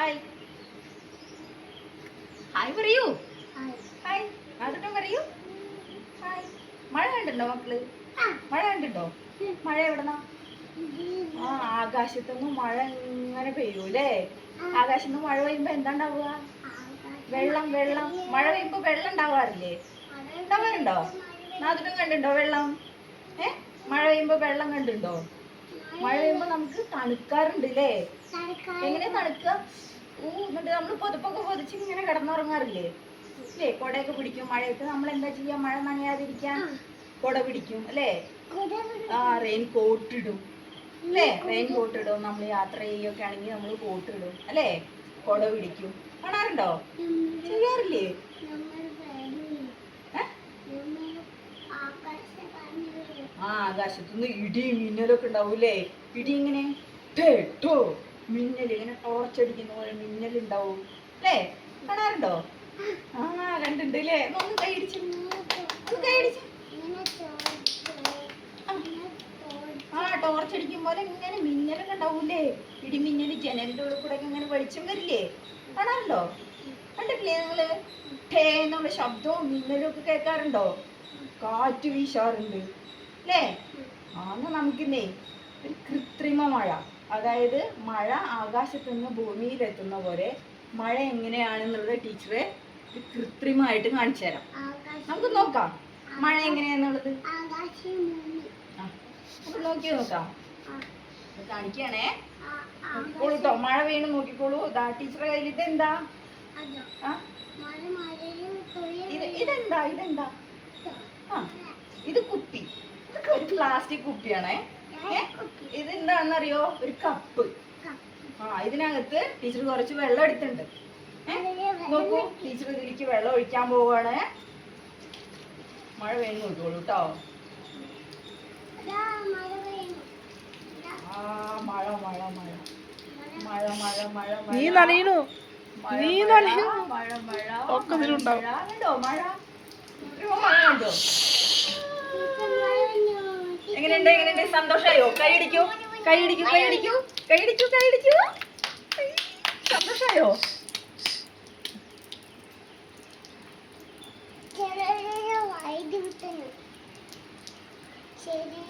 Hi hi പറയൂ. Hi നാദുട്ടൻ പറയൂ. Hi. മഴ കണ്ടുണ്ടോ മക്കള്? മഴ കണ്ടുണ്ടോ? മഴ എവിടെന്നാ? ആ ആകാശത്തുനിന്ന് മഴ ഇങ്ങനെ പെയ്യൂലേ? ആകാശത്തുനിന്ന് മഴ പെയ്യുമ്പോ എന്താ ഉണ്ടാവുക? വെള്ളം വെള്ളം. മഴ പെയ്യുമ്പോ വെള്ളം ഉണ്ടാവാറില്ലേ? ഉണ്ടാവാറുണ്ടോ? നാദുട്ടൻ കണ്ടുണ്ടോ വെള്ളം? മഴ പെയ്യുമ്പോ വെള്ളം കണ്ടുണ്ടോ? മഴ പെയ്യുമ്പോ നമുക്ക് തണുക്കാറുണ്ട് അല്ലേ? എങ്ങനെ തണുക്കുക? എന്നിട്ട് നമ്മൾ പൊതപ്പൊക്കെ പൊതിച്ച് ഇങ്ങനെ കിടന്നുറങ്ങാറില്ലേ? അല്ലേ? കുടയൊക്കെ പിടിക്കും. മഴയത്ത് നമ്മൾ എന്താ ചെയ്യാ? മഴ നനയാതിരിക്കാൻ കുട പിടിക്കും അല്ലേ? ആ റെയിൻ കോട്ട് ഇടും അല്ലേ? റെയിൻ കോട്ട് ഇടും. നമ്മൾ യാത്ര ചെയ്യൊക്കെ ആണെങ്കിൽ നമ്മൾ കോട്ട് ഇടും അല്ലേ? കുട പിടിക്കും. കാണാറുണ്ടോ? ചെയ്യാറില്ലേ? ആ ആകാശത്തുനിന്ന് ഇടിയും മിന്നലൊക്കെ ഉണ്ടാവൂലേ? ഇടി ഇങ്ങനെ മിന്നൽ ഇങ്ങനെ ടോർച്ചടിക്കുന്ന പോലെ മിന്നൽ ഉണ്ടാവും അല്ലേ? കാണാറുണ്ടോ? ആ കണ്ടുണ്ട് അല്ലേ? ഒന്ന് കൈയടിച്ചു. ആ ടോർച്ചടിക്കും പോലെ ഇങ്ങനെ മിന്നലൊക്കെ ഉണ്ടാവൂലേ? ഇടിമിന്നൽ ജനലിന്റെ ഉള്ളിൽ കൂടെ ഇങ്ങനെ വെളിച്ചം വരില്ലേ? കാണാറുണ്ടോ? കണ്ടിട്ടില്ലേ നിങ്ങള്? എന്നുള്ള ശബ്ദവും മിന്നലും ഒക്കെ കേൾക്കാറുണ്ടോ? കാറ്റ് വീശാറുണ്ട് അല്ലേ? ആന്ന് നമുക്കിന്നേ ഒരു കൃത്രിമ മഴ, അതായത് മഴ ആകാശത്തു നിന്ന് ഭൂമിയിലെത്തുന്ന പോലെ മഴ എങ്ങനെയാണെന്നുള്ളത് ടീച്ചറെ കൃത്രിമമായിട്ട് കാണിച്ചു തരാം. നമുക്ക് നോക്കാം മഴ എങ്ങനെയാന്നുള്ളത്. നമുക്ക് നോക്കി നോക്കാം. കാണിക്കണേ. നോക്കിക്കോളൂ കേട്ടോ. മഴ വീണ് നോക്കിക്കോളൂ. ടീച്ചറുടെ കയ്യിൽ ഇതെന്താ? ഇതെന്താ ഇതെന്താ? ഇത് കുപ്പി. ഒരു പ്ലാസ്റ്റിക് കുപ്പിയാണേ. ഇതെന്താണെന്നറിയോ? ഒരു കപ്പ്. ഇതിനകത്ത് ടീച്ചർ കുറച്ച് വെള്ളം എടുത്തിട്ടുണ്ട്. നോക്കൂ, ടീച്ചർ ഇതിലേക്ക് വെള്ളം ഒഴിക്കാൻ പോവാണ്. മഴ പെയ്യുന്നു നോക്കിക്കോളൂ കേട്ടോ. മഴ മഴ മഴ മഴ മഴ മഴ മഴ. നീ നനയണു. മഴ മഴ ഒക്കെ കണ്ടോ? മഴ കണ്ടോ? എങ്ങനെയുണ്ട്? എങ്ങനെയുണ്ട്? സന്തോഷായോ? കൈയടിക്കൂ കൈയടിക്കൂ കൈയടിക്കൂ കൈയടിക്കൂ കൈയടിക്കൂ. സന്തോഷായോ? ശരി